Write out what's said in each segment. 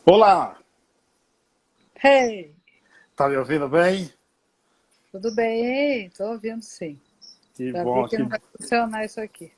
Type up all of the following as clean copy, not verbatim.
Olá, Hey, tá me ouvindo bem? tudo bem? Estou ouvindo sim. Que Já vi bom, que não vai funcionar isso aqui.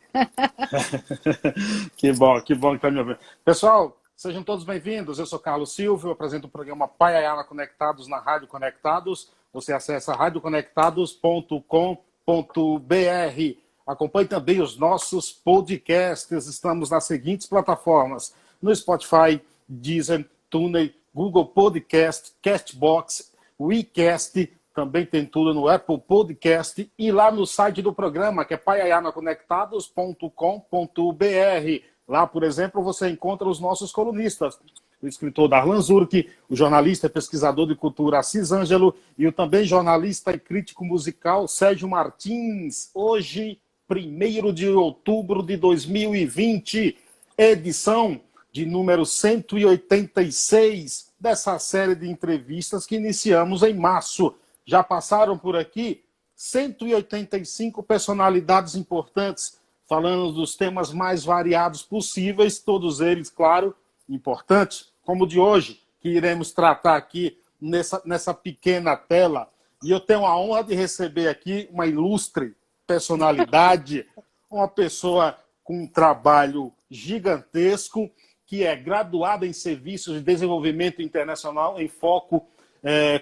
que bom que tá me ouvindo. Pessoal, sejam todos bem-vindos. Eu sou Carlos Silva, eu apresento o programa Paiaiana Conectados na Rádio Conectados. Você acessa radioconectados.com.br. Acompanhe também os nossos podcasts. Estamos nas seguintes plataformas: no Spotify, Deezer, TuneIn, Google Podcast, Castbox, WeCast, também tem tudo no Apple Podcast e lá no site do programa, que é paiaianaconectados.com.br. Lá, por exemplo, você encontra os nossos colunistas, o escritor Darlan Zurk, o jornalista e pesquisador de cultura Assis Ângelo e o também jornalista e crítico musical Sérgio Martins. Hoje, 1º de outubro de 2020, edição de número 186 dessa série de entrevistas que iniciamos em março. Já passaram por aqui 185 personalidades importantes, falando dos temas mais variados possíveis, todos eles, claro, importantes, como o de hoje, que iremos tratar aqui nessa pequena tela. E eu tenho a honra de receber aqui uma ilustre personalidade, uma pessoa com um trabalho gigantesco, que é graduada em Serviços de Desenvolvimento Internacional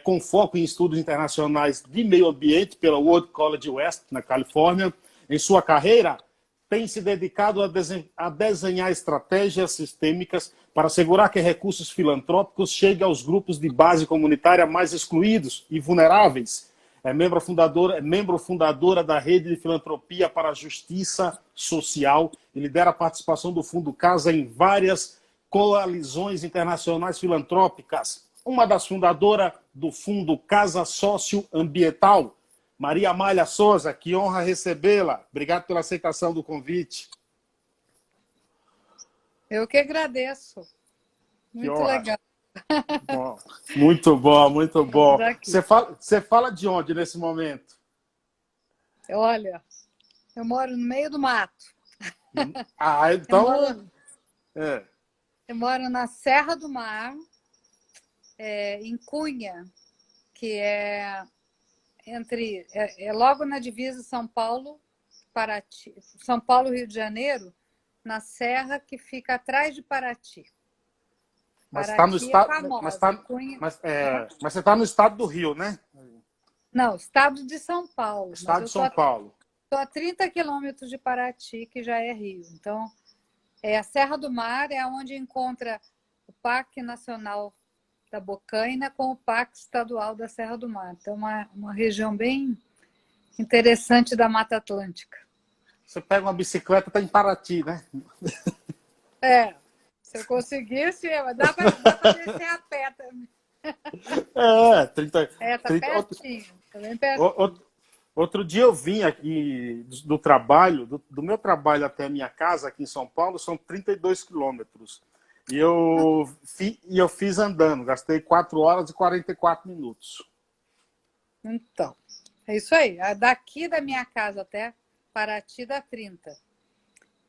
com foco em estudos internacionais de meio ambiente pela World College West, na Califórnia. Em sua carreira, tem se dedicado a desenhar estratégias sistêmicas para assegurar que recursos filantrópicos cheguem aos grupos de base comunitária mais excluídos e vulneráveis. É membro fundadora da Rede de Filantropia para a Justiça Social e lidera a participação do Fundo Casa em várias coalizões internacionais filantrópicas. Uma das fundadoras do Fundo Casa Socioambiental, Maria Amália Souza, que honra recebê-la. Obrigado pela aceitação do convite. Eu que agradeço. Que Muito honra. legal. Bom, muito bom, muito Estamos bom. aqui. Você fala de onde nesse momento? Olha, eu moro no meio do mato. Ah, Eu então... moro, É. eu moro na Serra do Mar, em Cunha, que é logo na divisa São Paulo, Paraty, São Paulo, Rio de Janeiro, na serra que fica atrás de Paraty. Mas está no Paraty é estado. famosa. Cunha. Mas você está no estado do Rio, né? Não, estado de São Paulo, mas Estado eu de São Paulo. estou a 30 quilômetros de Paraty, que já é Rio. Então, a Serra do Mar é onde encontra o Parque Nacional da Bocaina com o Parque Estadual da Serra do Mar. Então, uma região bem interessante da Mata Atlântica. Você pega uma bicicleta, está em Paraty, né? Se eu conseguisse, dá para descer a pé também. 30, Tá 30 pertinho, tá bem pertinho. outro dia eu vim aqui do trabalho, do meu trabalho até a minha casa aqui em São Paulo, são 32 quilômetros. E eu fiz andando, gastei 4 horas e 44 minutos. Então, é isso aí. Daqui da minha casa até Paraty dá 30.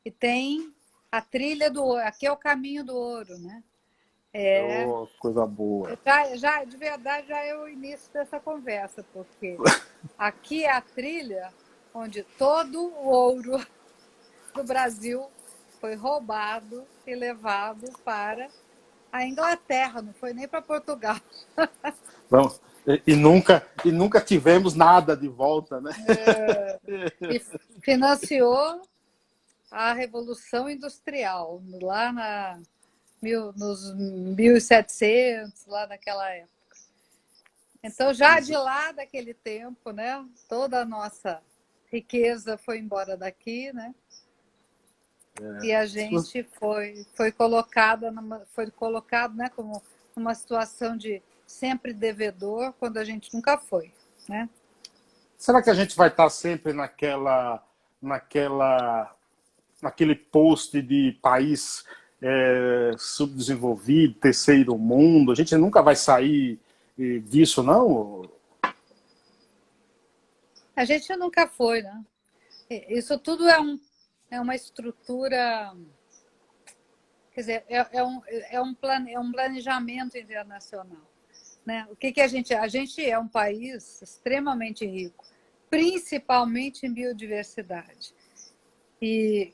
E tem a trilha do ouro. Aqui é o caminho do ouro, né? Oh, coisa boa. De verdade, já é o início dessa conversa, porque aqui é a trilha onde todo o ouro do Brasil foi roubado e levado para a Inglaterra, não foi nem para Portugal. Vamos. E nunca tivemos nada de volta, né? E financiou a Revolução Industrial, nos 1700, lá naquela época. Então, já de lá daquele tempo, né, toda a nossa riqueza foi embora daqui, né? E a gente foi colocado, né, como numa situação de sempre devedor, quando a gente nunca foi, né? Será que a gente vai estar sempre naquele post de país subdesenvolvido, terceiro mundo? A gente nunca vai sair disso, não? A gente nunca foi, né? Isso tudo é uma estrutura Quer dizer, é um planejamento internacional. Né? O que a gente... A gente é um país extremamente rico, principalmente em biodiversidade. E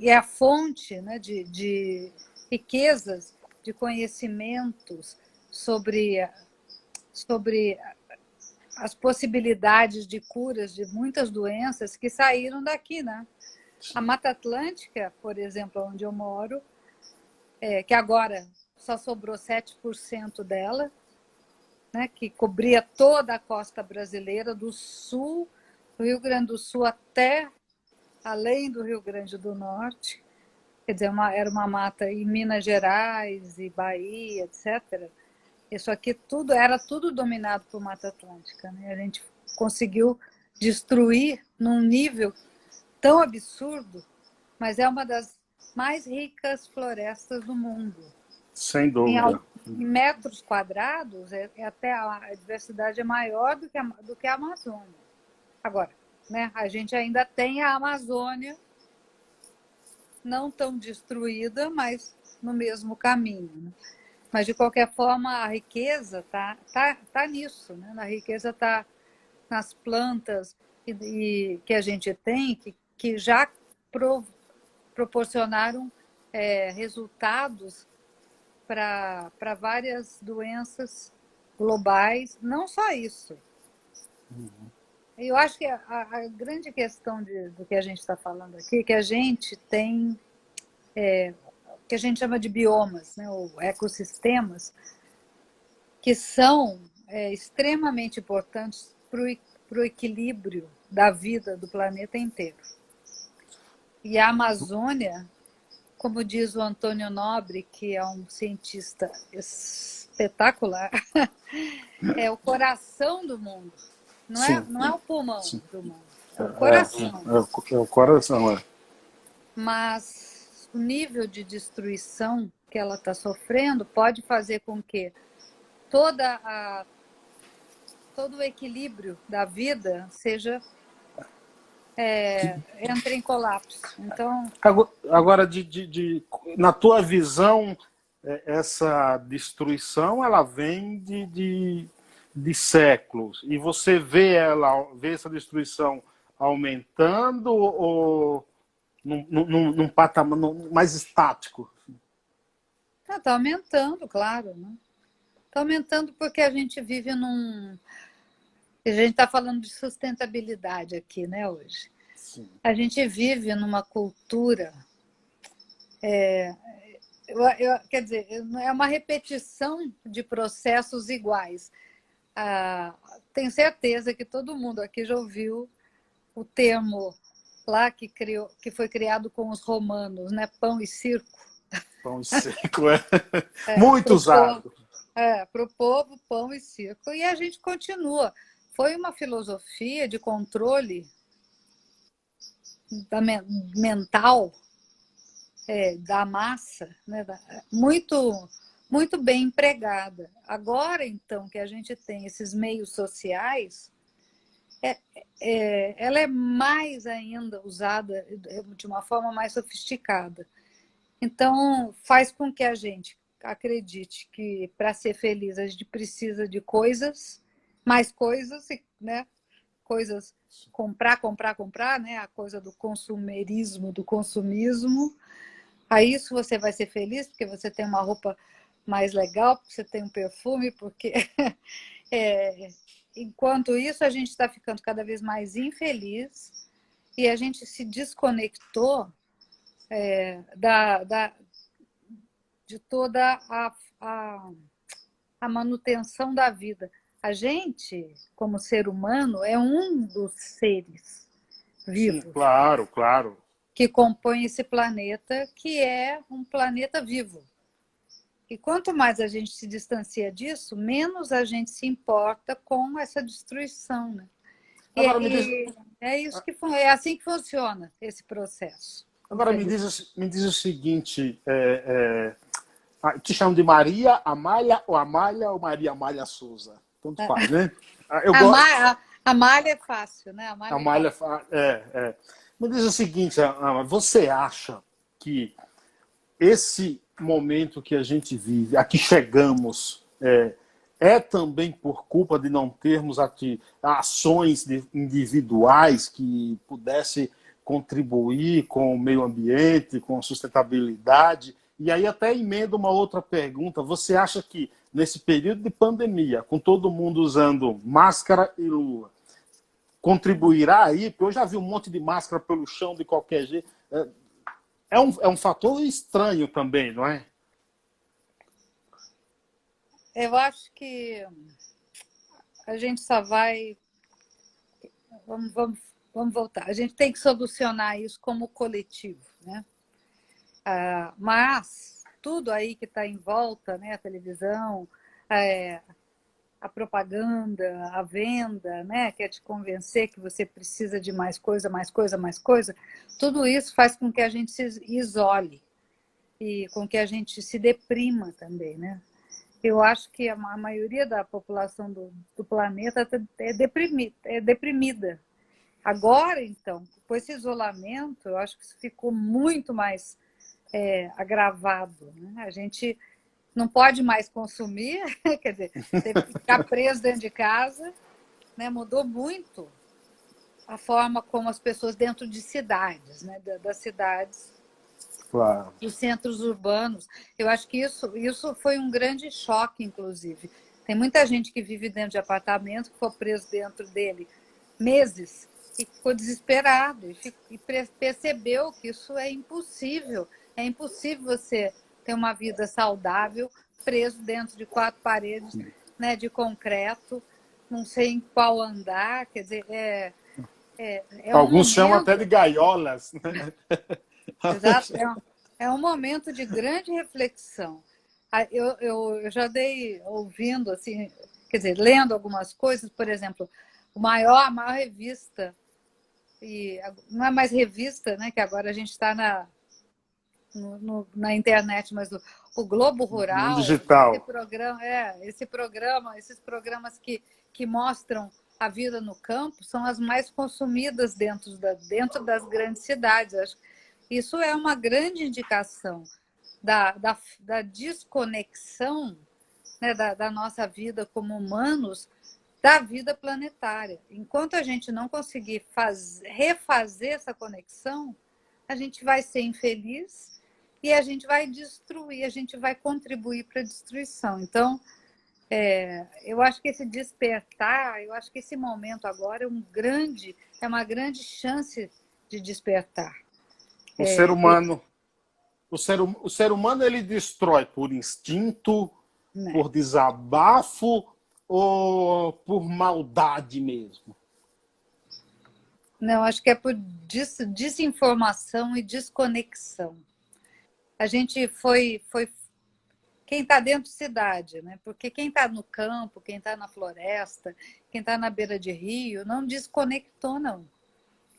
é a fonte, né, de riquezas, de conhecimentos sobre as possibilidades de curas de muitas doenças que saíram daqui. Né? A Mata Atlântica, por exemplo, onde eu moro, que agora só sobrou 7% dela, né, que cobria toda a costa brasileira, do sul, do Rio Grande do Sul até além do Rio Grande do Norte. Quer dizer, era uma mata em Minas Gerais e Bahia, etc. Isso aqui era tudo dominado por Mata Atlântica. Né? A gente conseguiu destruir num nível tão absurdo, mas é uma das mais ricas florestas do mundo. Sem dúvida. Em metros quadrados, até a diversidade é maior do que a Amazônia. Agora, né, a gente ainda tem a Amazônia não tão destruída, mas no mesmo caminho. Né? Mas, de qualquer forma, a riqueza tá nisso. Né? A riqueza está nas plantas que a gente tem, que já proporcionaram resultados para várias doenças globais. Não só isso. Eu acho que a grande questão do que a gente está falando aqui é que a gente tem que a gente chama de biomas, né, ou ecossistemas, que são extremamente importantes para o equilíbrio da vida do planeta inteiro. E a Amazônia, como diz o Antônio Nobre, que é um cientista espetacular, é o coração do mundo. Não é o pulmão do mundo, é o coração. É o coração, Mas o nível de destruição que ela está sofrendo pode fazer com que todo o equilíbrio da vida entre em colapso. Então, agora na tua visão, essa destruição ela vem de séculos, e você vê essa destruição aumentando ou num patamar mais estático? está aumentando, claro. Né? Está aumentando porque a gente vive A gente está falando de sustentabilidade aqui, né, hoje. Sim. A gente vive numa cultura... quer dizer, é uma repetição de processos iguais. Tenho certeza que todo mundo aqui já ouviu o termo lá que foi criado com os romanos, né? Pão e circo. Pão e circo, muito usado. Para o povo, pão e circo. E a gente continua. Foi uma filosofia de controle mental da massa, né? Muito, muito bem empregada. Agora, então, que a gente tem esses meios sociais, ela é mais ainda usada de uma forma mais sofisticada. Então, faz com que a gente acredite que, para ser feliz, a gente precisa de mais coisas, né? Coisas, comprar, né? A coisa do consumerismo, do consumismo. Aí isso você vai ser feliz porque você tem uma roupa mais legal, porque você tem um perfume, porque... Enquanto isso, a gente está ficando cada vez mais infeliz e a gente se desconectou de toda a manutenção da vida. A gente, como ser humano, é um dos seres vivos. Sim, claro. Que compõe esse planeta, que é um planeta vivo. E quanto mais a gente se distancia disso, menos a gente se importa com essa destruição. Né? Agora, é assim que funciona esse processo. Agora me diz o seguinte, te chamam de Maria Amália ou Maria Amália Souza? Tanto faz, né? Amália é fácil, né? Amália Me diz o seguinte, Ama, você acha que esse momento que a gente vive, a que chegamos, é também por culpa de não termos ações individuais que pudessem contribuir com o meio ambiente, com a sustentabilidade? E aí até emendo uma outra pergunta. Você acha que nesse período de pandemia, com todo mundo usando máscara e luva, contribuirá aí? Porque eu já vi um monte de máscara pelo chão de qualquer jeito. É um fator estranho também, não é? Eu acho que a gente só vai... Vamos voltar. A gente tem que solucionar isso como coletivo, né? Mas tudo aí que está em volta, né? A televisão, a propaganda, a venda, né? Quer te convencer que você precisa de mais coisa, mais coisa, mais coisa. Tudo isso faz com que a gente se isole e com que a gente se deprima também, né? Eu acho que a maioria da população do planeta é deprimida. Agora, então, com esse isolamento, eu acho que isso ficou muito mais agravado, né? A gente não pode mais consumir, quer dizer, teve que ficar preso dentro de casa, né? Mudou muito a forma como as pessoas dentro de cidades, né? Das cidades, Claro. dos centros urbanos. Eu acho que isso foi um grande choque, inclusive. Tem muita gente que vive dentro de apartamento, que ficou preso dentro dele meses, e ficou desesperado, e percebeu que isso é impossível. É impossível você ter uma vida saudável preso dentro de 4 paredes, né, de concreto, não sei em qual andar. Quer dizer, um Alguns chamam momento... até de gaiolas, né? Exato, é um momento de grande reflexão. Eu já dei ouvindo, assim, quer dizer, lendo algumas coisas, por exemplo, a maior revista, e não é mais revista, né, que agora a gente está na internet, mas o Globo No Rural, digital. esses programas que mostram a vida no campo são as mais consumidas dentro das grandes cidades. Acho que isso é uma grande indicação da desconexão, né, da nossa vida como humanos da vida planetária. Enquanto a gente não conseguir refazer essa conexão, a gente vai ser infeliz e a gente vai destruir, a gente vai contribuir para a destruição. Então, eu acho que esse despertar, eu acho que esse momento agora é uma grande chance de despertar. O ser humano, o ser humano ele destrói por instinto, Né? por desabafo ou por maldade mesmo? Não, acho que é por desinformação e desconexão. A gente foi quem está dentro de cidade, né? Porque quem está no campo, quem está na floresta, quem está na beira de rio, não desconectou, não.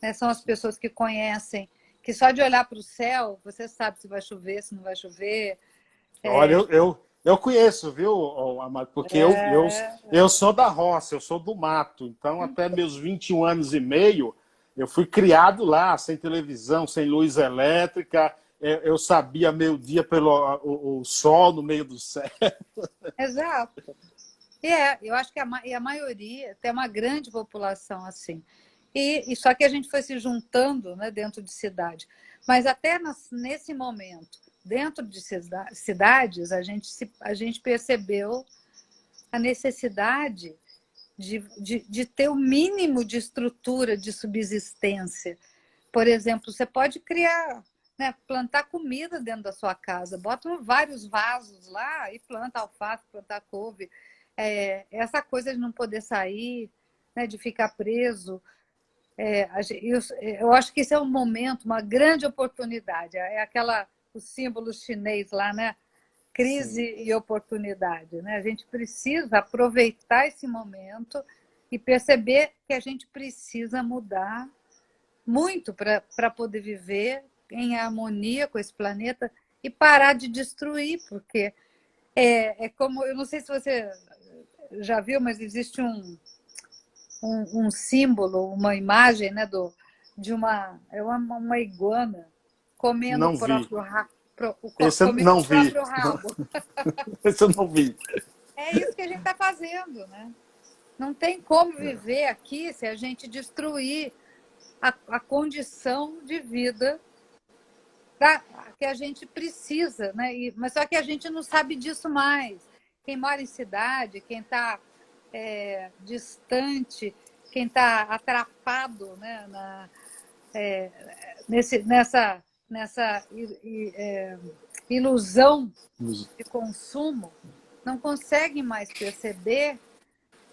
Né? São as pessoas que conhecem, que só de olhar para o céu, você sabe se vai chover, se não vai chover. Olha, eu conheço, viu, Amado? Porque eu sou da roça, eu sou do mato. Então, até meus 21 anos e meio, eu fui criado lá, sem televisão, sem luz elétrica. Eu sabia meio-dia pelo o sol no meio do céu. Exato. Eu acho que a maioria tem uma grande população assim. E só que a gente foi se juntando, né, dentro de cidade. Mas até nesse momento, dentro de cidades, a gente percebeu a necessidade de ter o mínimo de estrutura de subsistência. Por exemplo, você pode criar, né, plantar comida dentro da sua casa, bota vários vasos lá e planta alface, planta couve. Essa coisa de não poder sair, né, de ficar preso. Eu acho que isso é um momento, uma grande oportunidade. O símbolo chinês lá, né? Crise Sim. e oportunidade. Né? A gente precisa aproveitar esse momento e perceber que a gente precisa mudar muito para poder viver em harmonia com esse planeta e parar de destruir, porque como, eu não sei se você já viu, mas existe um símbolo, uma imagem, né, de uma iguana comendo Não vi. Esse eu comer não o vi. próprio rabo. Esse eu não vi. É isso que a gente está fazendo, né? Não tem como viver aqui se a gente destruir a condição de vida que a gente precisa, né? Mas só que a gente não sabe disso mais. Quem mora em cidade, quem está distante, quem está atrapado, né, nessa ilusão de consumo, não consegue mais perceber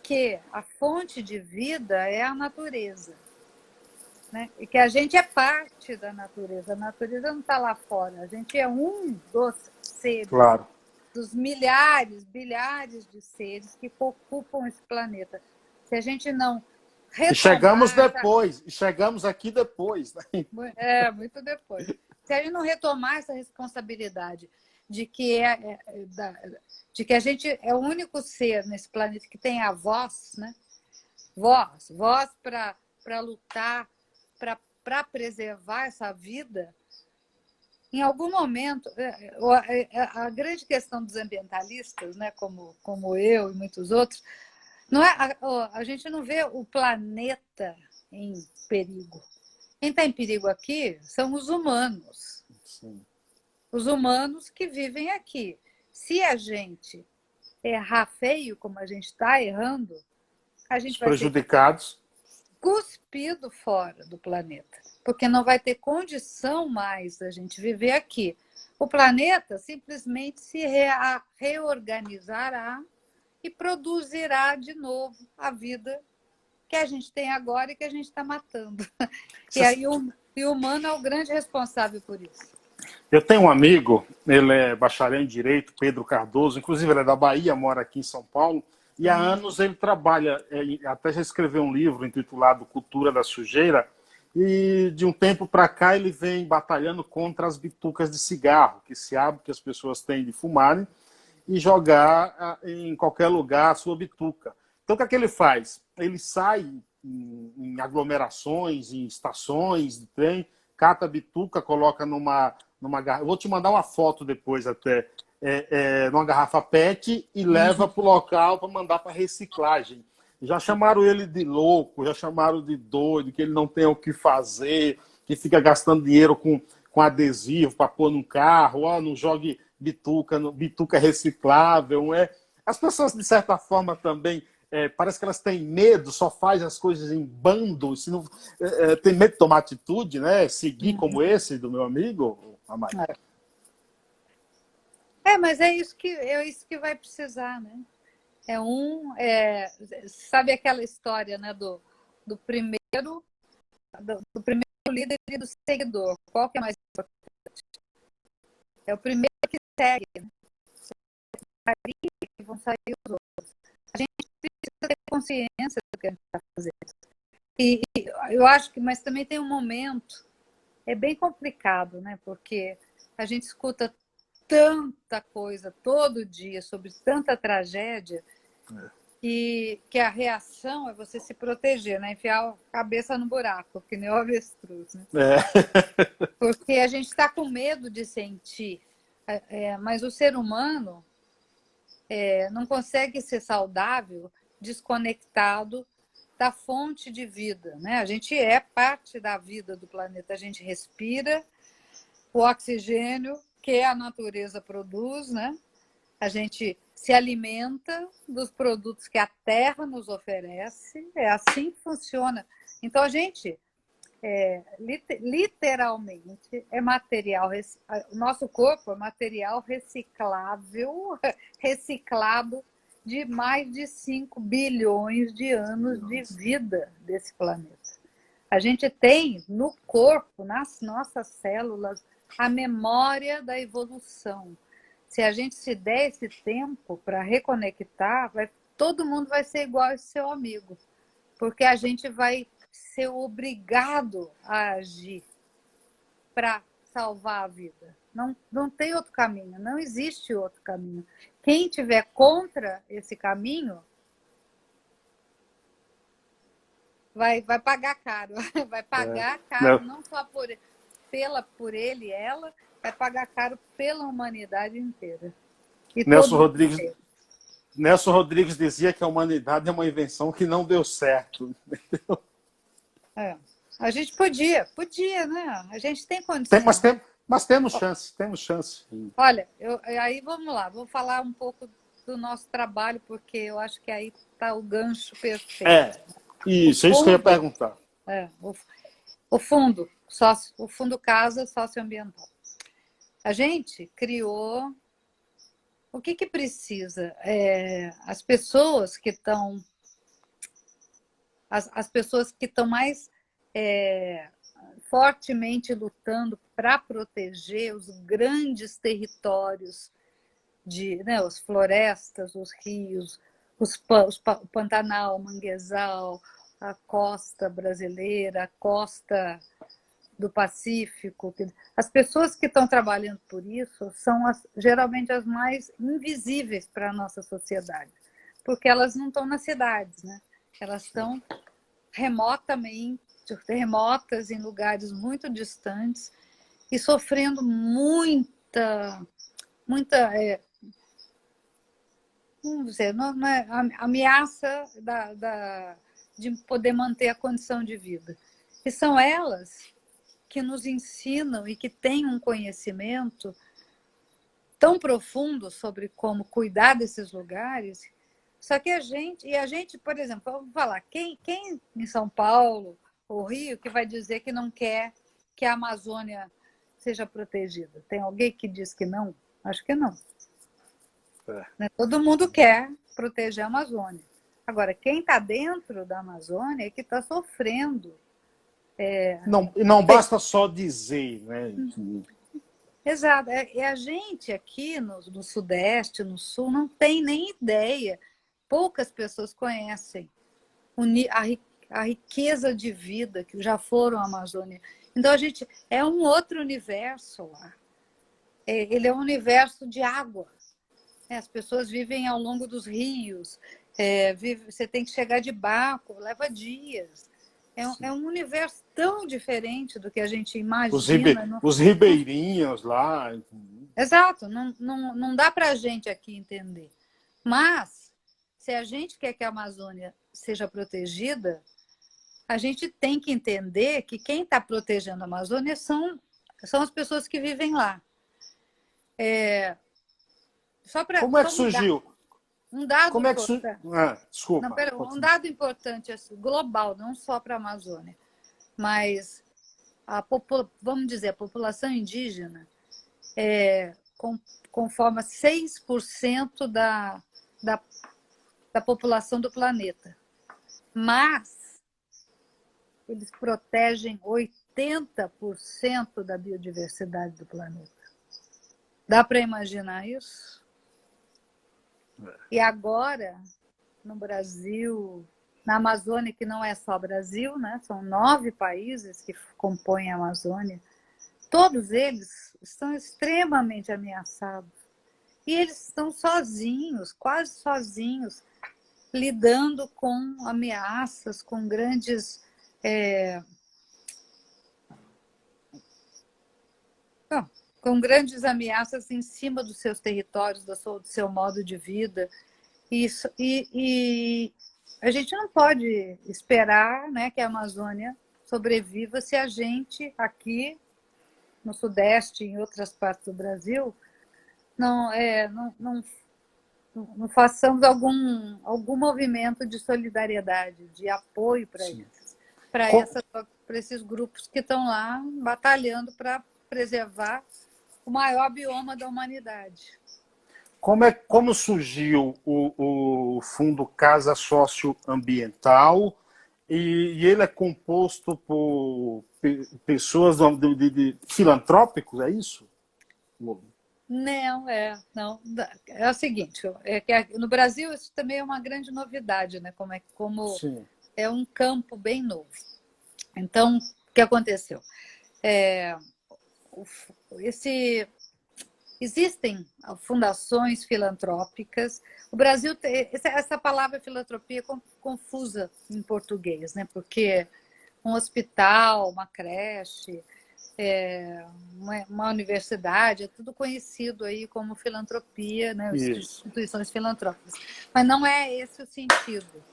que a fonte de vida é a natureza, né? E que a gente é parte da natureza. A natureza não está lá fora, a gente é um dos seres, Claro. dos milhares, bilhares de seres que ocupam esse planeta. Se a gente não E chegamos retomar... depois, e chegamos aqui depois. Né? Muito depois. Se a gente não retomar essa responsabilidade de que, de que a gente é o único ser nesse planeta que tem a voz, né? Voz para lutar, para preservar essa vida, em algum momento, a grande questão dos ambientalistas, né, como eu e muitos outros, não é, a gente não vê o planeta em perigo. Quem está em perigo aqui são os humanos. Sim. Os humanos que vivem aqui. Se a gente errar feio, como a gente está errando, a gente vai ser prejudicados, cuspido fora do planeta, porque não vai ter condição mais da gente viver aqui. O planeta simplesmente se reorganizará e produzirá de novo a vida que a gente tem agora e que a gente está matando. E aí o humano é o grande responsável por isso. Eu tenho um amigo, ele é bacharel em Direito, Pedro Cardoso, inclusive ele é da Bahia, mora aqui em São Paulo, e há anos ele trabalha, até já escreveu um livro intitulado Cultura da Sujeira, e de um tempo para cá ele vem batalhando contra as bitucas de cigarro, que se abre que as pessoas têm de fumarem, e jogar em qualquer lugar a sua bituca. Então o que é que ele faz? Ele sai em aglomerações, em estações de trem, cata a bituca, coloca numa garrafa. Vou te mandar uma foto depois até, numa garrafa PET e leva para o local para mandar para reciclagem. Já chamaram ele de louco, já chamaram de doido, que ele não tem o que fazer, que fica gastando dinheiro com adesivo para pôr no carro, não jogue bituca reciclável. As pessoas, de certa forma, também parece que elas têm medo, só fazem as coisas em bando, se não, tem medo de tomar atitude, né? Seguir como esse do meu amigo, Amai. Mas é isso que vai precisar, né? Sabe aquela história, né, do primeiro líder e do seguidor? Qual que é mais importante? É o primeiro que segue, né? Que vão sair os outros. A gente precisa ter consciência do que a gente está fazendo. E eu acho que, mas também tem um momento, é bem complicado, né? Porque a gente escuta tanta coisa todo dia sobre tanta tragédia que a reação é você se proteger, né? Enfiar a cabeça no buraco, que nem o avestruz, né? Porque a gente está com medo de sentir, mas o ser humano não consegue ser saudável desconectado da fonte de vida, né? A gente é parte da vida do planeta, a gente respira o oxigênio que a natureza produz, né? A gente se alimenta dos produtos que a terra nos oferece, é assim que funciona. Então, a gente, literalmente, é material, o nosso corpo é material reciclável, reciclado de mais de 5 bilhões de anos de vida desse planeta. A gente tem no corpo, nas nossas células, a memória da evolução. Se a gente se der esse tempo para reconectar, todo mundo vai ser igual esse seu amigo, porque a gente vai ser obrigado a agir para salvar a vida. Não tem outro caminho, não existe outro caminho. Quem tiver contra esse caminho vai pagar caro, vai pagar caro, não só por ele e ela, vai pagar caro pela humanidade inteira. E Nelson todo Rodrigues, Nelson Rodrigues dizia que a humanidade é uma invenção que não deu certo. é. A gente podia, né? A gente tem condição. Mas temos chance, temos chance. Olha, aí vamos lá, vou falar um pouco do nosso trabalho, porque eu acho que aí está o gancho perfeito. Isso, é isso que eu ia perguntar. O fundo Casa Socioambiental. A gente criou. O que precisa? As pessoas que estão. As pessoas que estão mais fortemente lutando para proteger os grandes territórios as florestas, os rios, o Pantanal, o Manguezal, a costa brasileira, a costa do Pacífico. As pessoas que estão trabalhando por isso são geralmente as mais invisíveis para a nossa sociedade, porque elas não estão nas cidades, né? Elas estão remotas em lugares muito distantes e sofrendo muita vamos dizer, não é ameaça de poder manter a condição de vida. E são elas que nos ensinam e que têm um conhecimento tão profundo sobre como cuidar desses lugares. Só que a gente, por exemplo, vamos falar, quem em São Paulo ou Rio que vai dizer que não quer que a Amazônia seja protegida? Tem alguém que diz que não? Acho que não. Todo mundo quer proteger a Amazônia. Agora, quem está dentro da Amazônia é que está sofrendo. Não basta só dizer, né? Exato. A gente aqui no Sudeste, no Sul, não tem nem ideia. Poucas pessoas conhecem a riqueza de vida que já foram à Amazônia. Então, a gente é um outro universo lá. Ele é um universo de água. As pessoas vivem ao longo dos rios. Você tem que chegar de barco, leva dias. É um universo tão diferente do que a gente imagina. Os ribeirinhos lá. Exato, não dá para a gente aqui entender. Mas, se a gente quer que a Amazônia seja protegida, a gente tem que entender que quem está protegendo a Amazônia são as pessoas que vivem lá. Como é que surgiu? Um dado Como é que importante. Desculpa. Um dado importante global, não só para a Amazônia, mas vamos dizer, a população indígena conforma 6% da população do planeta. Mas eles protegem 80% da biodiversidade do planeta. Dá para imaginar isso? E agora, no Brasil, na Amazônia, que não é só Brasil, né? São 9 países que compõem a Amazônia, todos eles estão extremamente ameaçados. E eles estão sozinhos, quase sozinhos, lidando com ameaças, com grandes... com grandes ameaças em cima dos seus territórios, do seu modo de vida. E a gente não pode esperar, né, que a Amazônia sobreviva se a gente, aqui no Sudeste e em outras partes do Brasil, não façamos algum movimento de solidariedade, de apoio para esses grupos que estão lá batalhando para preservar o maior bioma da humanidade. Como surgiu o Fundo Casa Socioambiental e ele é composto por pessoas de filantrópicos, é isso? Não. É o seguinte, que no Brasil isso também é uma grande novidade, né? Como é um campo bem novo. Então, o que aconteceu? Existem fundações filantrópicas. O Brasil tem essa palavra filantropia é confusa em português, né? Porque um hospital, uma creche, uma universidade, é tudo conhecido aí como filantropia, né? Instituições filantrópicas. Mas não é esse o sentido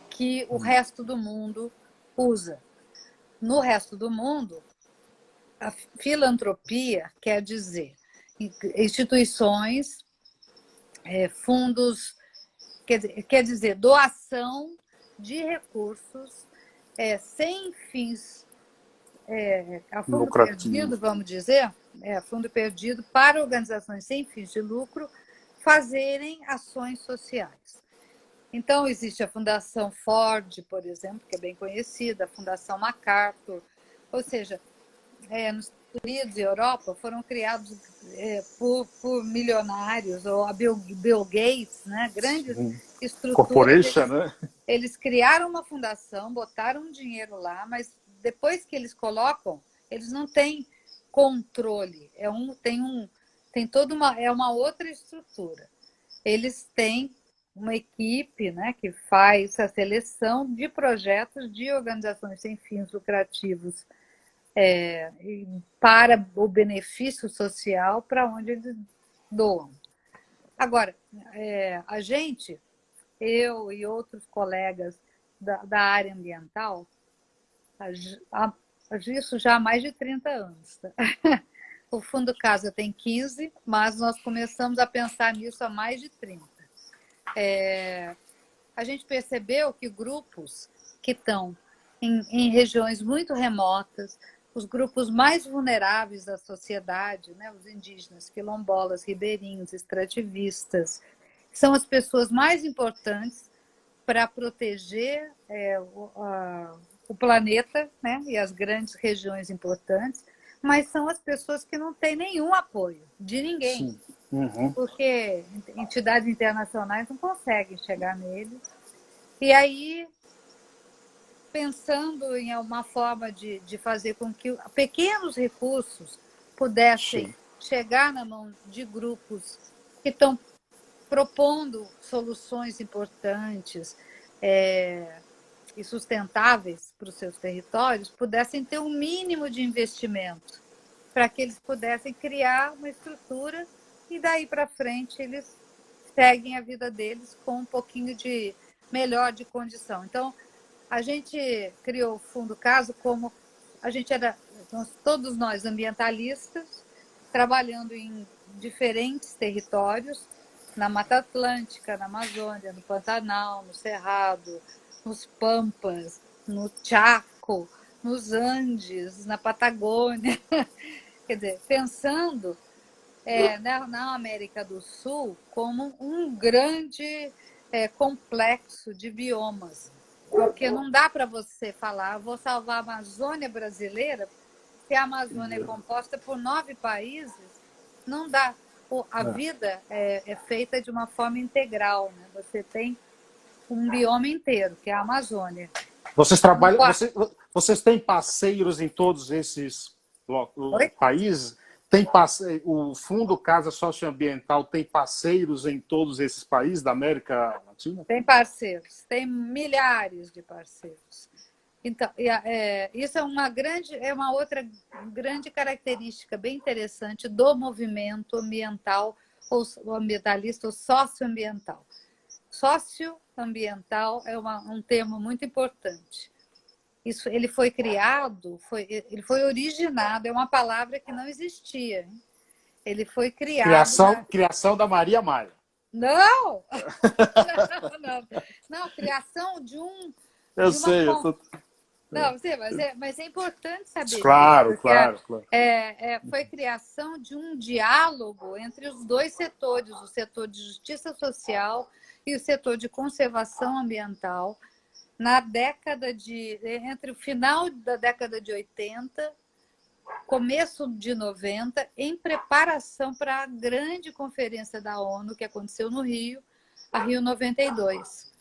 que o resto do mundo usa. No resto do mundo, a filantropia quer dizer instituições, fundos, quer dizer doação de recursos sem fins a fundo perdido, vamos dizer, fundo perdido para organizações sem fins de lucro fazerem ações sociais. Então, existe a Fundação Ford, por exemplo, que é bem conhecida, a Fundação MacArthur, ou seja, nos Estados Unidos e Europa foram criados por milionários, ou a Bill Gates, né? Grandes estruturas. Corporation, né? Eles criaram uma fundação, botaram dinheiro lá, mas depois que eles colocam, eles não têm controle. Tem toda uma outra estrutura. Eles têm uma equipe, né, que faz a seleção de projetos de organizações sem fins lucrativos para o benefício social para onde eles doam. Agora, a gente, eu e outros colegas da área ambiental, isso já há mais de 30 anos. Tá? O Fundo Casa tem 15, mas nós começamos a pensar nisso há mais de 30. A gente percebeu que grupos que estão em regiões muito remotas, os grupos mais vulneráveis da sociedade, né, os indígenas, quilombolas, ribeirinhos, extrativistas, são as pessoas mais importantes para proteger o planeta, né, e as grandes regiões importantes, mas são as pessoas que não têm nenhum apoio de ninguém. Sim. Uhum. Porque entidades internacionais não conseguem chegar neles. E aí, pensando em uma forma de fazer com que pequenos recursos pudessem chegar na mão de grupos que estão propondo soluções importantes e sustentáveis para os seus territórios, pudessem ter um mínimo de investimento para que eles pudessem criar uma estrutura e daí para frente eles seguem a vida deles com um pouquinho melhor de condição. Então, a gente criou o Fundo Casa como todos nós ambientalistas, trabalhando em diferentes territórios, na Mata Atlântica, na Amazônia, no Pantanal, no Cerrado, nos Pampas, no Chaco, nos Andes, na Patagônia. Quer dizer, pensando na América do Sul como um grande complexo de biomas. Porque não dá para você falar, vou salvar a Amazônia brasileira, se a Amazônia é composta por 9 países, não dá. A vida é feita de uma forma integral, né? Você tem um bioma inteiro, que é a Amazônia. Vocês trabalham, vocês têm parceiros em todos esses países? O Fundo Casa Socioambiental tem parceiros em todos esses países da América Latina? Tem parceiros, tem milhares de parceiros. Então, isso é uma outra grande característica bem interessante do movimento ambiental, ou ambientalista, ou socioambiental. Socioambiental é um termo muito importante. Ele foi criado, ele foi originado, é uma palavra que não existia. Hein? Ele foi criado... Criação da Maria Maia. Não! Não, criação de um... Eu sei, eu tô... Não, mas é importante saber. Claro, claro. Foi criação de um diálogo entre os dois setores, o setor de justiça social e o setor de conservação ambiental, entre o final da década de 80, começo de 90, em preparação para a grande conferência da ONU que aconteceu no Rio, a Rio 92.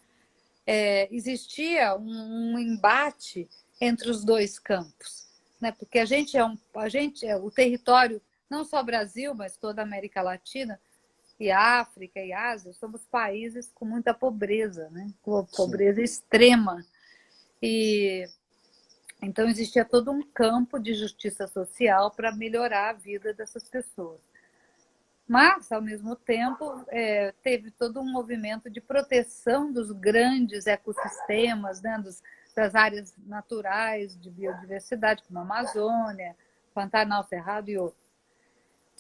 Existia um embate entre os dois campos, né? Porque a gente é o território, não só Brasil, mas toda a América Latina, e África e Ásia, somos países com muita pobreza, né? Com pobreza extrema. E Então, existia todo um campo de justiça social para melhorar a vida dessas pessoas. Mas, ao mesmo tempo, teve todo um movimento de proteção dos grandes ecossistemas, né, das áreas naturais de biodiversidade, como a Amazônia, Pantanal, Cerrado e outros.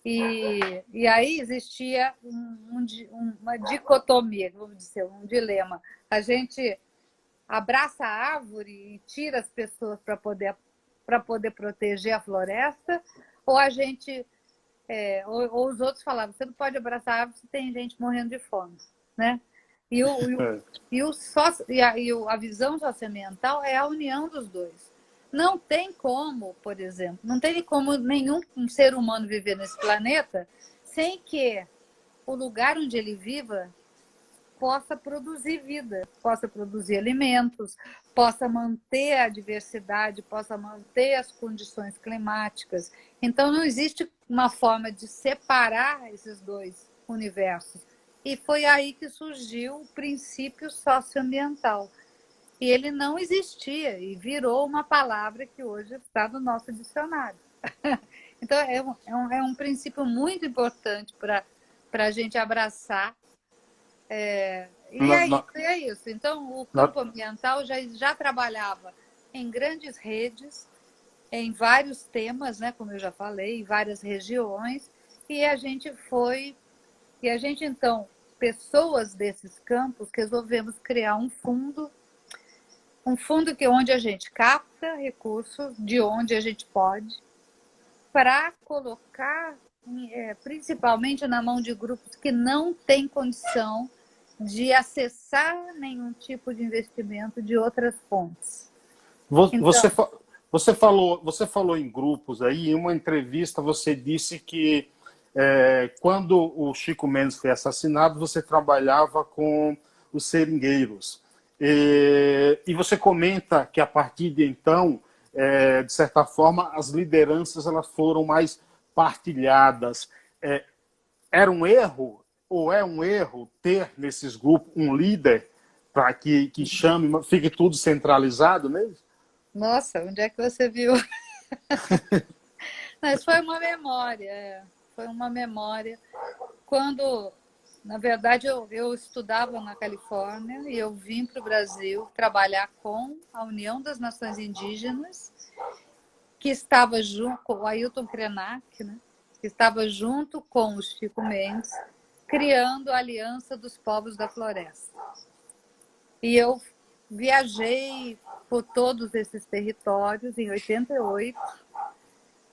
E aí existia uma dicotomia, vamos dizer, um dilema. A gente abraça a árvore e tira as pessoas para poder proteger a floresta, ou a gente ou os outros falavam, você não pode abraçar a árvore se tem gente morrendo de fome, né? A visão socioambiental é a união dos dois. Não tem como, por exemplo, não tem como nenhum ser humano viver nesse planeta sem que o lugar onde ele viva possa produzir vida, possa produzir alimentos, possa manter a diversidade, possa manter as condições climáticas. Então, não existe uma forma de separar esses dois universos. E foi aí que surgiu o princípio socioambiental. E ele não existia e virou uma palavra que hoje está no nosso dicionário. Então, é um princípio muito importante para a gente abraçar. É isso. Então, o campo ambiental já trabalhava em grandes redes, em vários temas, né, como eu já falei, em várias regiões, e a gente então, pessoas desses campos, resolvemos criar um fundo onde a gente capta recursos de onde a gente pode, para colocar principalmente na mão de grupos que não têm condição de acessar nenhum tipo de investimento de outras fontes. Você, Então, você falou em grupos aí, em uma entrevista você disse que quando o Chico Mendes foi assassinado, você trabalhava com os seringueiros. E você comenta que a partir de então, de certa forma, as lideranças elas foram mais partilhadas. Era um erro, ou é um erro, ter nesses grupos um líder para que chame, fique tudo centralizado mesmo? nossa, onde é que você viu? Mas foi uma memória, foi uma memória. Quando, na verdade, eu estudava na Califórnia e eu vim para o Brasil trabalhar com a União das Nações Indígenas, que estava junto com o Ailton Krenak, né? Que estava junto com o Chico Mendes, criando a Aliança dos Povos da Floresta. E eu viajei por todos esses territórios em 88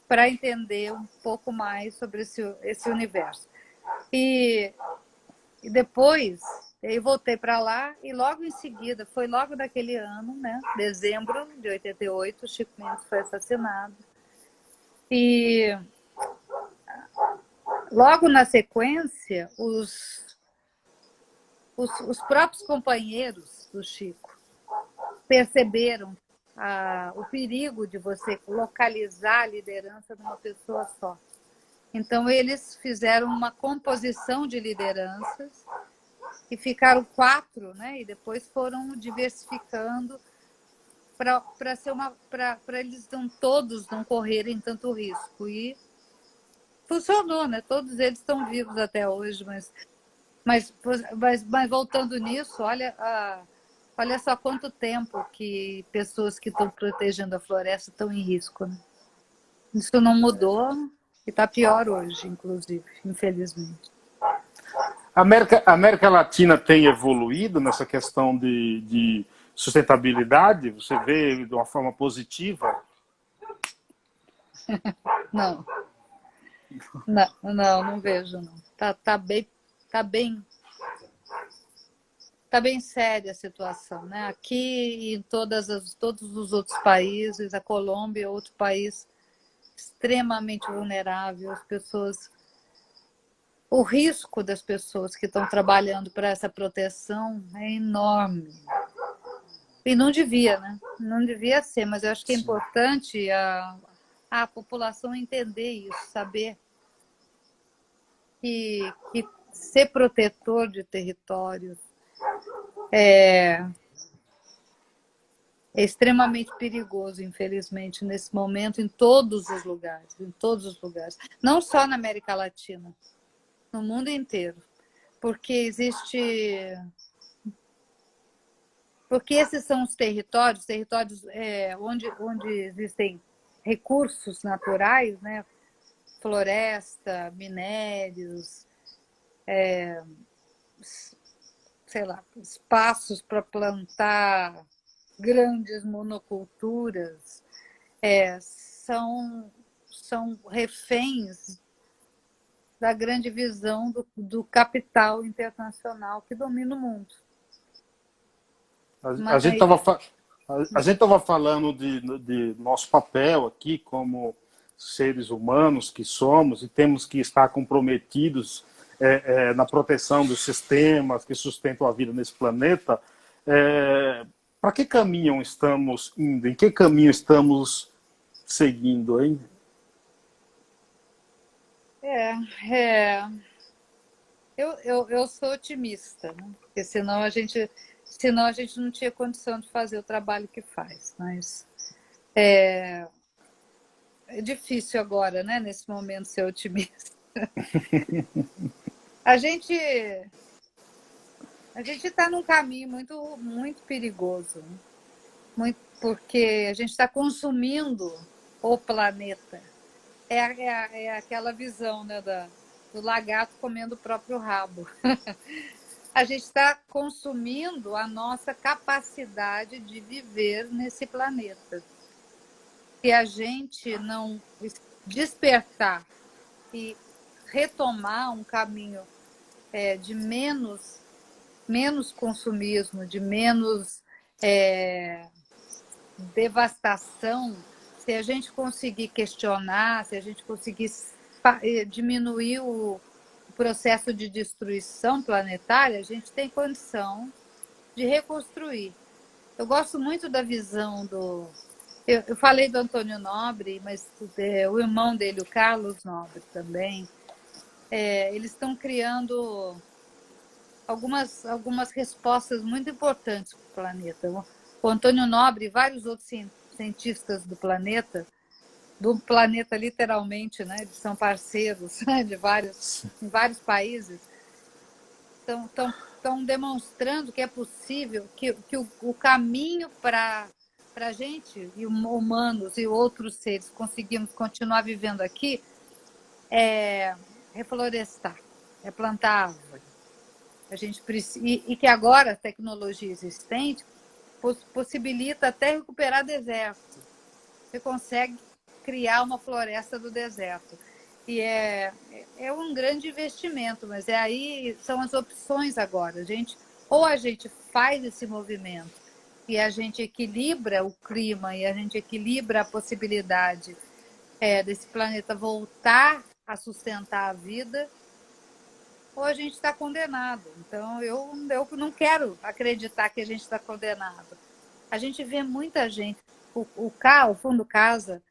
para entender um pouco mais sobre esse universo. E depois eu voltei para lá e logo em seguida, foi logo naquele ano, né, dezembro de 88, o Chico Mendes foi assassinado. E logo na sequência, os próprios companheiros do Chico perceberam o perigo de você localizar a liderança de uma pessoa só. Então, eles fizeram uma composição de lideranças e ficaram 4, né? E depois foram diversificando para eles todos não correrem tanto risco. E funcionou, né? Todos eles estão vivos até hoje, mas voltando nisso, olha só quanto tempo que pessoas que estão protegendo a floresta estão em risco, né? Isso não mudou e está pior hoje, inclusive, infelizmente. A América Latina tem evoluído nessa questão de sustentabilidade? Você vê de uma forma positiva? Não, não vejo, não. Tá bem séria a situação, né? Aqui e em todos os outros países, a Colômbia é outro país extremamente vulnerável, as pessoas, o risco das pessoas que estão trabalhando para essa proteção é enorme. E não devia, né? Não devia ser, mas eu acho que é importante a população entender isso, saber que ser protetor de territórios É extremamente perigoso, infelizmente, nesse momento, em todos os lugares, em todos os lugares. Não só na América Latina, no mundo inteiro. Porque porque esses são os territórios onde existem recursos naturais, né? Floresta, minérios, sei lá, espaços para plantar grandes monoculturas, são reféns da grande visão do capital internacional que domina o mundo. A gente estava falando de nosso papel aqui como seres humanos que somos e temos que estar comprometidos na proteção dos sistemas que sustentam a vida nesse planeta. Para que caminho estamos indo? Em que caminho estamos seguindo, hein? Eu sou otimista, né? Porque senão a gente não tinha condição de fazer o trabalho que faz. Mas é difícil agora, né, nesse momento, ser otimista. A gente está num caminho muito, muito perigoso, né? Porque a gente está consumindo o planeta. É aquela visão, né, do lagarto comendo o próprio rabo. A gente está consumindo a nossa capacidade de viver nesse planeta. Se a gente não despertar e retomar um caminho de menos consumismo, de menos devastação, se a gente conseguir questionar, se a gente conseguir diminuir o processo de destruição planetária, a gente tem condição de reconstruir. Eu gosto muito da visão eu falei do Antônio Nobre, mas o irmão dele, o Carlos Nobre, também, eles estão criando algumas respostas muito importantes para o planeta. O Antônio Nobre e vários outros cientistas do planeta literalmente, né? Eles são parceiros, né, em vários países, estão demonstrando que é possível, que o caminho para a gente, e humanos e outros seres, conseguirmos continuar vivendo aqui, é reflorestar, é plantar árvore. A gente precisa, e que agora a tecnologia existente possibilita até recuperar deserto. Você consegue criar uma floresta do deserto. E é um grande investimento, mas aí são as opções agora. Ou a gente faz esse movimento e a gente equilibra o clima e a gente equilibra a possibilidade desse planeta voltar a sustentar a vida, ou a gente está condenado. Então, eu não quero acreditar que a gente está condenado. A gente vê muita gente. O Fundo Casa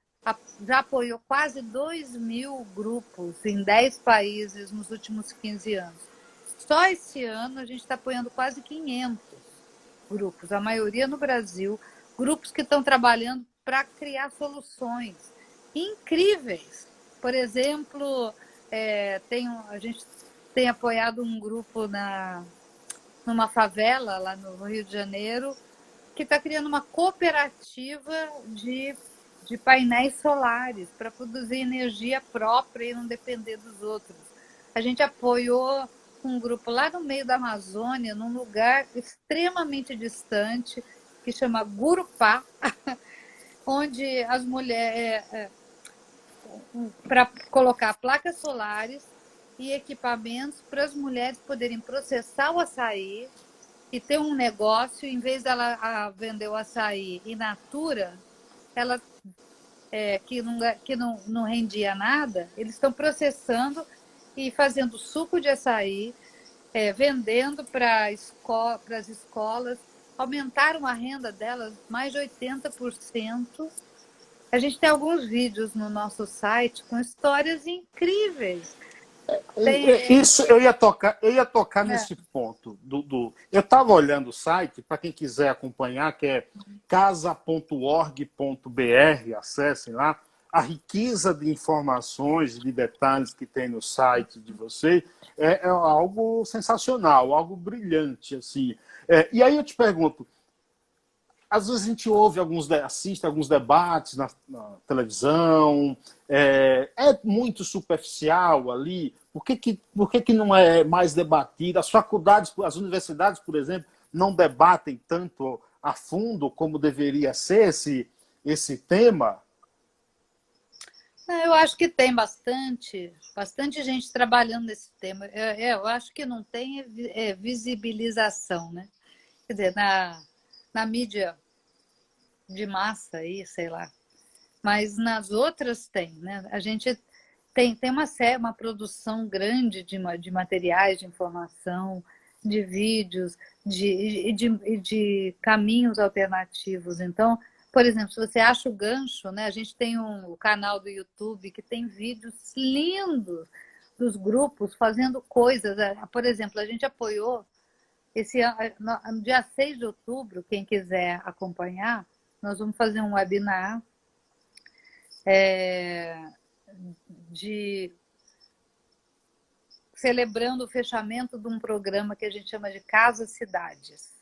já apoiou quase 2.000 grupos em 10 países nos últimos 15 anos. Só esse ano a gente está apoiando quase 500 grupos, a maioria no Brasil, grupos que estão trabalhando para criar soluções incríveis. Por exemplo, a gente tem apoiado um grupo numa favela lá no Rio de Janeiro, que está criando uma cooperativa de painéis solares para produzir energia própria e não depender dos outros. A gente apoiou um grupo lá no meio da Amazônia, num lugar extremamente distante, que chama Gurupá, onde as mulheres, para colocar placas solares e equipamentos para as mulheres poderem processar o açaí e ter um negócio, em vez dela vender o açaí in natura, ela que não rendia nada, eles estão processando e fazendo suco de açaí, vendendo para as escolas, aumentaram a renda delas mais de 80%. A gente tem alguns vídeos no nosso site com histórias incríveis Isso eu ia tocar nesse ponto. Eu estava olhando o site, para quem quiser acompanhar, que é casa.org.br, acessem lá. A riqueza de informações e de detalhes que tem no site de você é algo sensacional, algo brilhante. Assim. E aí eu te pergunto, às vezes a gente ouve assiste alguns debates na televisão, muito superficial ali. Por que não é mais debatido? As faculdades, as universidades, por exemplo, não debatem tanto a fundo como deveria ser esse tema? Eu acho que tem bastante gente trabalhando nesse tema. Eu acho que não tem visibilização, né? Quer dizer, na mídia de massa aí, sei lá. Mas nas outras tem, né? A gente tem uma produção grande de materiais de informação, de vídeos, de caminhos alternativos. Então, por exemplo, se você acha o gancho, né? A gente tem um canal do YouTube que tem vídeos lindos dos grupos fazendo coisas. Por exemplo, a gente apoiou esse ano, no dia 6 de outubro, quem quiser acompanhar, nós vamos fazer um webinar celebrando o fechamento de um programa que a gente chama de Casas Cidades.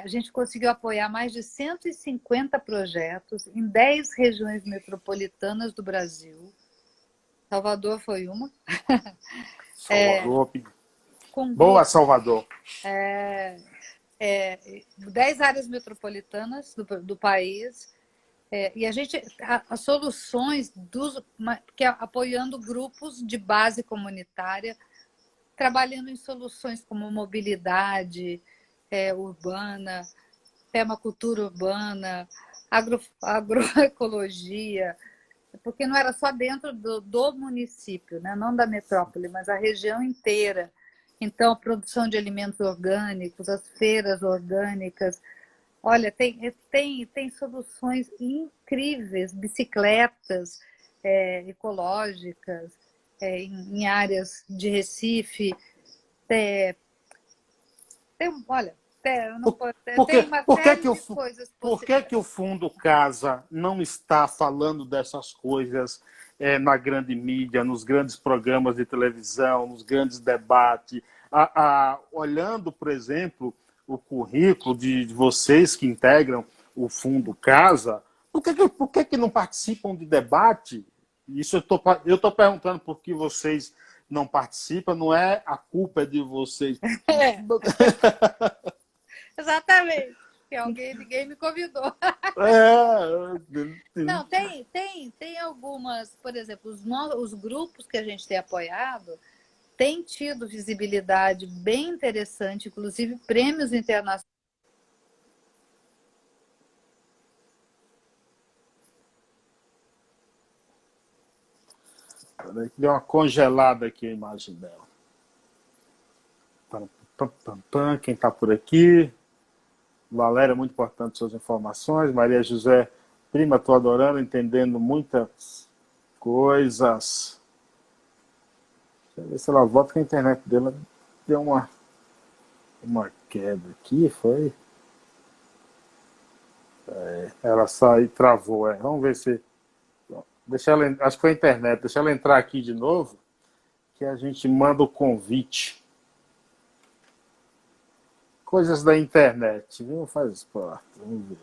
A gente conseguiu apoiar mais de 150 projetos em 10 regiões metropolitanas do Brasil. Salvador foi uma. Salvador. Com Boa, Salvador. 10 áreas metropolitanas do país. E a gente, as soluções apoiando grupos de base comunitária, trabalhando em soluções como mobilidade urbana, permacultura urbana, agroecologia, porque não era só dentro do município, né? Não da metrópole, mas a região inteira. Então, a produção de alimentos orgânicos, as feiras orgânicas. Olha, tem soluções incríveis, bicicletas ecológicas em áreas de Recife. Olha, tem uma série de coisas Por que o Fundo Casa não está falando dessas coisas na grande mídia, nos grandes programas de televisão, nos grandes debates? Olhando, por exemplo, o currículo de vocês que integram o Fundo Casa, por que não participam de debate? Isso eu estou perguntando por que vocês não participam, não é a culpa é de vocês. Exatamente. Que ninguém me convidou. Não, tem algumas, por exemplo, os grupos que a gente tem apoiado têm tido visibilidade bem interessante, inclusive prêmios internacionais. Deu uma congelada aqui a imagem dela. Quem está por aqui? Valéria, muito importante suas informações. Maria José, prima, estou adorando, entendendo muitas coisas. Deixa eu ver se ela volta, que a internet dela deu uma queda aqui, foi? Ela saiu e travou. Vamos ver se... Deixa ela, acho que foi a internet. Deixa ela entrar aqui de novo, que a gente manda o convite. Coisas da internet, viu? Faz parte, vamos ver.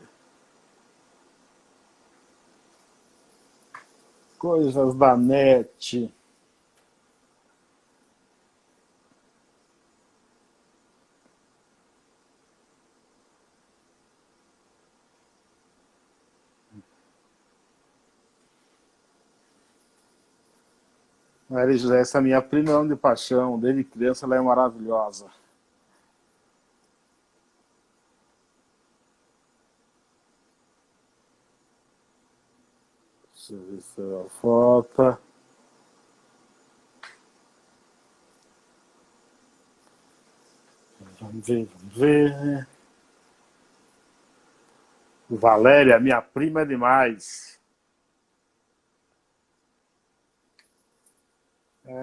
Coisas da net. Maria José, essa minha prima é um de paixão. Desde criança ela é maravilhosa. Deixa eu ver se ela volta. Vamos ver. Valéria, minha prima é demais.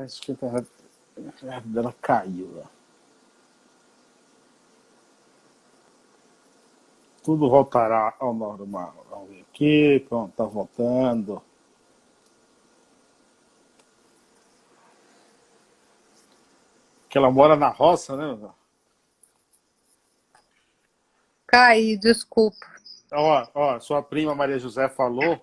Acho que a internet dela caiu. Ó. Tudo voltará ao normal. Vamos ver aqui. Pronto, tá voltando. Que ela mora na roça, né? Caí, desculpa. Ó, sua prima Maria José falou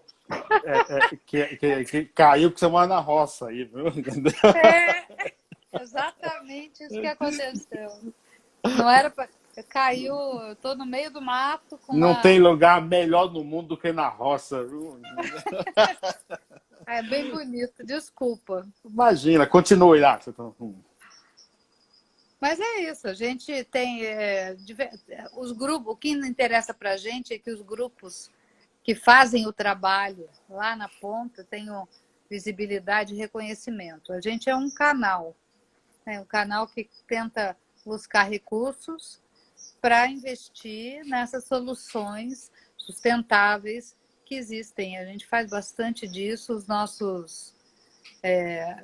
que caiu porque você mora na roça aí, viu? Entendeu? É exatamente isso que aconteceu. Não era para. Caiu, eu estou no meio do mato com Não uma. tem lugar melhor no mundo do que na roça, viu? É bem bonito, desculpa. Imagina, continue lá. Mas é isso, a gente tem os grupos, o que interessa para a gente é que os grupos que fazem o trabalho lá na ponta tenham visibilidade e reconhecimento. A gente é um canal, né? Um canal que tenta buscar recursos para investir nessas soluções sustentáveis que existem. A gente faz bastante disso, os nossos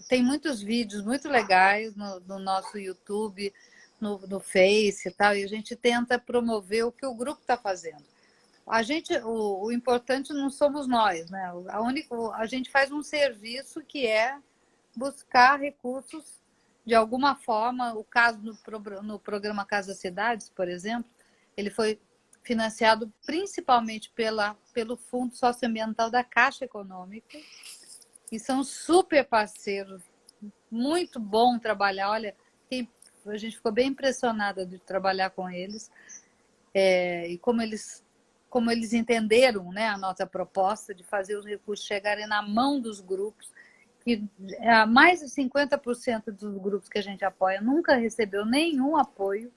tem muitos vídeos muito legais no nosso YouTube, no Face e tal, e a gente tenta promover o que o grupo está fazendo. O importante não somos nós, né? A gente faz um serviço que é buscar recursos de alguma forma. O caso no programa Casa Cidades, por exemplo, ele foi financiado principalmente pelo Fundo Socioambiental da Caixa Econômica, e são super parceiros, muito bom trabalhar. Olha, a gente ficou bem impressionada de trabalhar com eles, e como eles entenderam, né, a nossa proposta de fazer os recursos chegarem na mão dos grupos, que mais de 50% dos grupos que a gente apoia nunca recebeu nenhum apoio,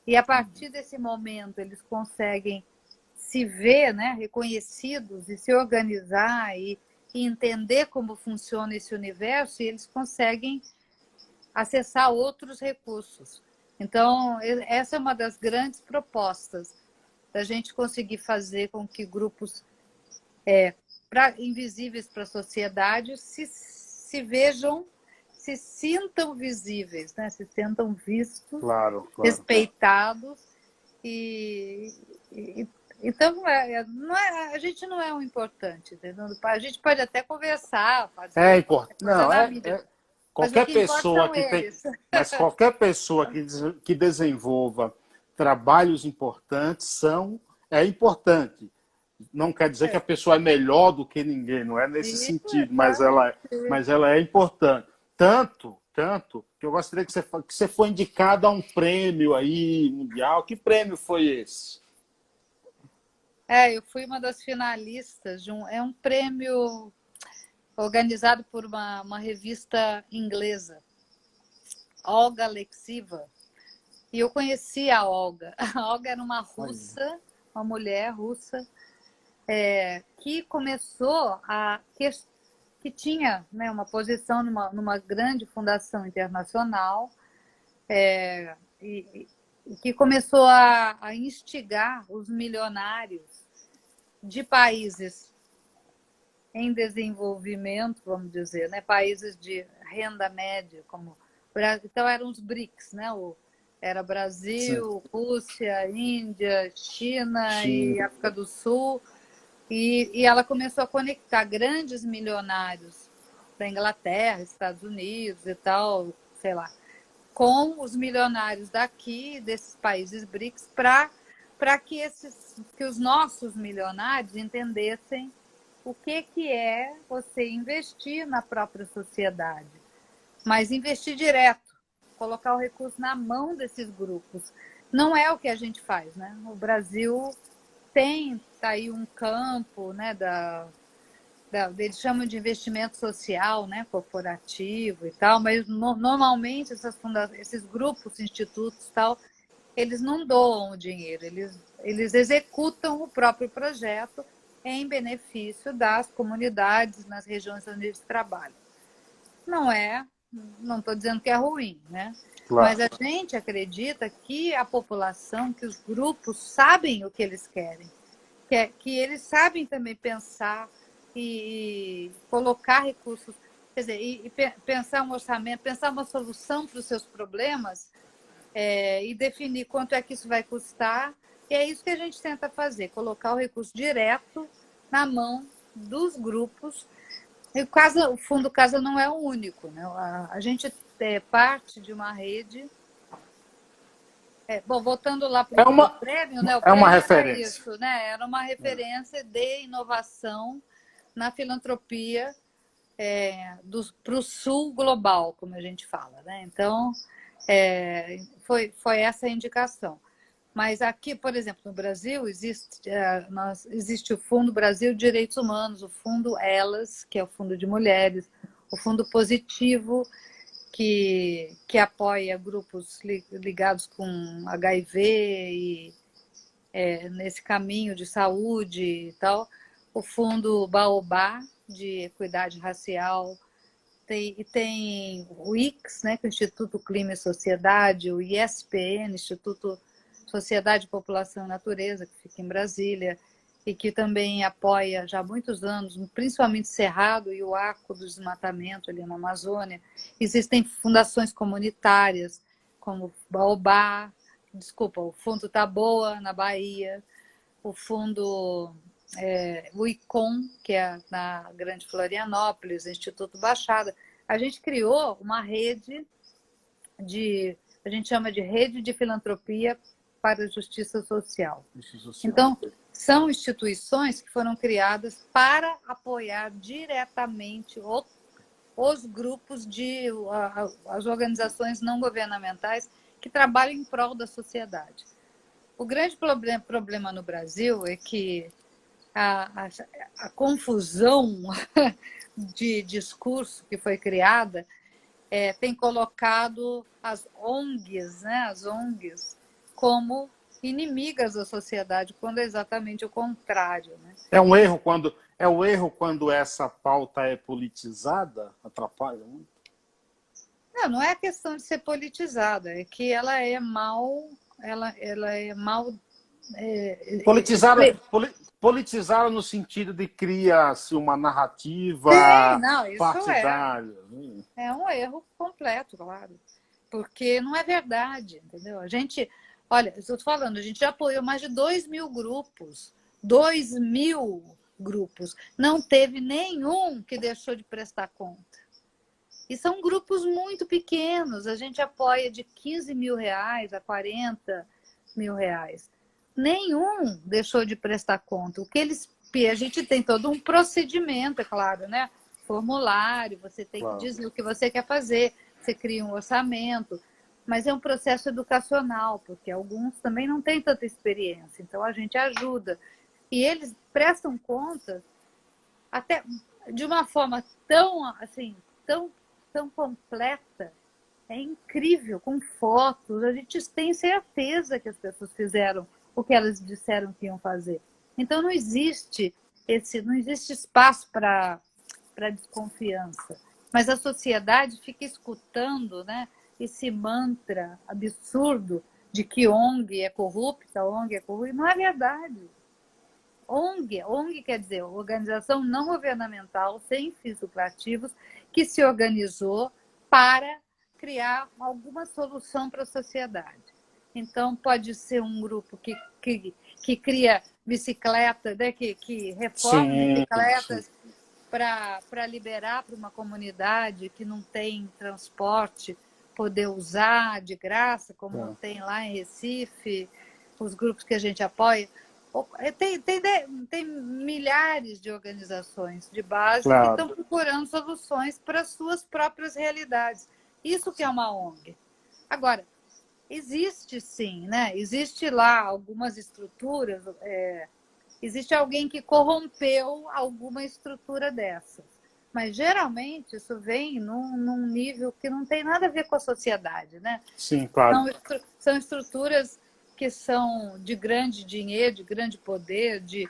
e a partir desse momento eles conseguem se ver, né, reconhecidos e se organizar e entender como funciona esse universo, e eles conseguem acessar outros recursos. Então, essa é uma das grandes propostas da gente conseguir fazer com que grupos invisíveis para a sociedade se vejam, se sintam visíveis, né? Se sintam vistos, Claro. respeitados então, a gente não é um importante, entendeu? A gente pode até conversar, É importante. coisa Não, na mídia, mas o qualquer que importa pessoa são que tem, eles. mas qualquer pessoa que desenvolva trabalhos importantes é importante. Não quer dizer que a pessoa é melhor do que ninguém, não é nesse Isso, sentido, exatamente. mas ela é importante. Tanto que eu gostaria que você foi indicado a um prêmio aí mundial. Que prêmio foi esse? Eu fui uma das finalistas é um prêmio organizado por uma revista inglesa, Olga Alexiva. E eu conheci a Olga. A Olga era uma russa, uma mulher russa, que começou que tinha, né, uma posição numa grande fundação internacional, e que começou a instigar os milionários de países em desenvolvimento, vamos dizer, né, países de renda média, então eram os BRICS, né? Era Brasil, Sim. Rússia, Índia, China e África do Sul. E ela começou a conectar grandes milionários da Inglaterra, Estados Unidos e tal, sei lá, com os milionários daqui, desses países BRICS, para que os nossos milionários entendessem o que é você investir na própria sociedade, mas investir direto, colocar o recurso na mão desses grupos. Não é o que a gente faz, né? O Brasil tem aí um campo, né, eles chamam de investimento social, né, corporativo e tal, mas normalmente esses grupos, institutos tal, eles não doam o dinheiro, eles executam o próprio projeto em benefício das comunidades nas regiões onde eles trabalham. Não estou dizendo que é ruim, né? Claro. Mas a gente acredita que a população, que os grupos sabem o que eles querem, que eles sabem também pensar e colocar recursos. Quer dizer, pensar um orçamento, pensar uma solução para os seus problemas e definir quanto é que isso vai custar. E é isso que a gente tenta fazer, colocar o recurso direto na mão dos grupos. E o Fundo Casa não é o único, né? A gente é parte de uma rede. Bom, voltando lá para o prêmio, né? O É uma prêmio referência. era isso, né? Era uma referência de inovação na filantropia para o sul global, como a gente fala, né? Então, foi essa a indicação. Mas aqui, por exemplo, no Brasil, existe o Fundo Brasil de Direitos Humanos, o Fundo Elas, que é o Fundo de Mulheres, o Fundo Positivo, que apoia grupos ligados com HIV e nesse caminho de saúde e tal, o Fundo Baobá, de Equidade Racial, tem o ICS, né, que é o Instituto Clima e Sociedade, o ISPN, Instituto Sociedade, População e Natureza, que fica em Brasília, e que também apoia já há muitos anos, principalmente Cerrado e o Arco do Desmatamento ali na Amazônia. Existem fundações comunitárias, como Baobá, o Fundo Taboa, na Bahia, o Fundo o ICOM, que é na Grande Florianópolis, o Instituto Baixada. A gente criou uma rede a gente chama de Rede de Filantropia para a Justiça Social. Então, são instituições que foram criadas para apoiar diretamente os grupos as organizações não governamentais que trabalham em prol da sociedade. O grande problema no Brasil é que a confusão de discurso que foi criada tem colocado as ONGs, né, como inimigas da sociedade, quando é exatamente o contrário. Né? É um erro quando essa pauta é politizada, atrapalha muito. Não é a questão de ser politizada, é que ela é mal, Politizaram no sentido de criar-se uma narrativa isso partidária. É um erro completo, claro. Porque não é verdade, entendeu? Olha, eu estou falando, a gente já apoiou mais de 2.000 grupos. 2.000 grupos. Não teve nenhum que deixou de prestar conta. E são grupos muito pequenos. A gente apoia de R$15 mil a R$40 mil. Nenhum deixou de prestar conta. A gente tem todo um procedimento, é claro, né? Formulário, você tem que dizer o que você quer fazer, você cria um orçamento, mas é um processo educacional, porque alguns também não têm tanta experiência, então a gente ajuda. E eles prestam conta até de uma forma tão completa, é incrível, com fotos, a gente tem certeza que as pessoas fizeram o que elas disseram que iam fazer. Então não existe espaço para desconfiança. Mas a sociedade fica escutando, né, esse mantra absurdo de que ONG é corrupta, não é verdade. ONG quer dizer organização não governamental sem fins lucrativos que se organizou para criar alguma solução para a sociedade. Então, pode ser um grupo que cria bicicleta, né, que reforma bicicletas para liberar para uma comunidade que não tem transporte, poder usar de graça, como tem lá em Recife, os grupos que a gente apoia. Tem milhares de organizações de base que estão procurando soluções para as suas próprias realidades. Isso que é uma ONG. Agora, existe sim, né? Existe lá algumas estruturas, existe alguém que corrompeu alguma estrutura dessas. Mas, geralmente, isso vem num nível que não tem nada a ver com a sociedade, né? Sim, claro. São estruturas que são de grande dinheiro, de grande poder, de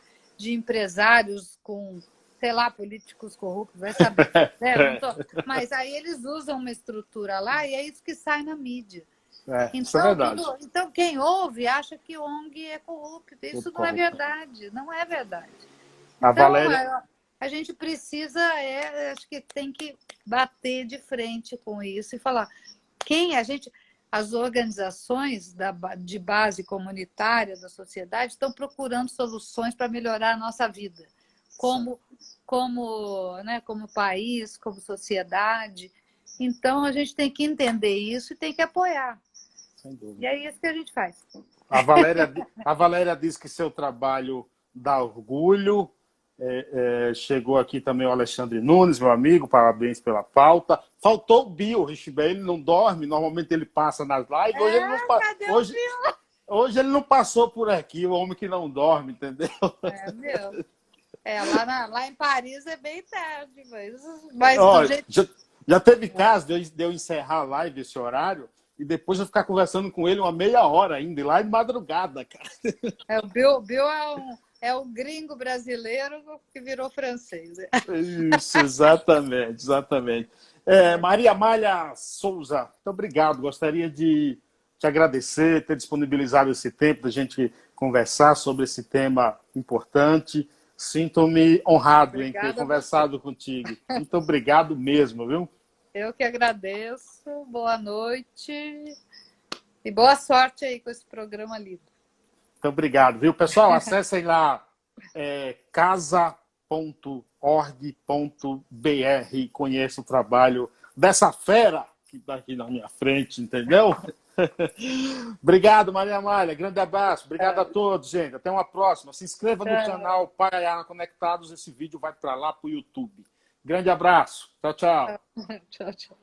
empresários com, sei lá, políticos corruptos, vai saber. Né? Mas aí eles usam uma estrutura lá e é isso que sai na mídia. Isso é verdade. Então, quem ouve acha que ONG é corrupto. Isso não é verdade. Não é verdade. A Então, Valéria... a gente precisa, acho que tem que bater de frente com isso e falar as organizações de base comunitária da sociedade estão procurando soluções para melhorar a nossa vida, como país, como sociedade. Então, a gente tem que entender isso e tem que apoiar. Sem dúvida. E é isso que a gente faz. A Valéria diz que seu trabalho dá orgulho. Chegou aqui também o Alexandre Nunes, meu amigo, parabéns pela pauta. Faltou o Bill Richibé, ele não dorme, normalmente ele passa nas lives. Hoje ele não passou por aqui, o homem que não dorme, entendeu? Meu. Lá em Paris é bem tarde, mas do jeito... já teve caso de eu encerrar a live esse horário e depois eu ficar conversando com ele uma meia hora ainda, lá de madrugada, cara. O Bill é um gringo brasileiro que virou francês. Isso, exatamente. Maria Amália Souza, muito obrigado. Gostaria de te agradecer, ter disponibilizado esse tempo da gente conversar sobre esse tema importante. Sinto-me honrado em ter conversado contigo. Muito obrigado mesmo, viu? Eu que agradeço. Boa noite e boa sorte aí com esse programa lindo. Muito obrigado, viu? Pessoal, acessem lá casa.org.br e conheçam o trabalho dessa fera que está aqui na minha frente, entendeu? Obrigado, Maria Amália. Grande abraço. Obrigado a todos, gente. Até uma próxima. Se inscreva no canal Paiana Conectados. Esse vídeo vai para lá para o YouTube. Grande abraço. Tchau, tchau. Tchau, tchau.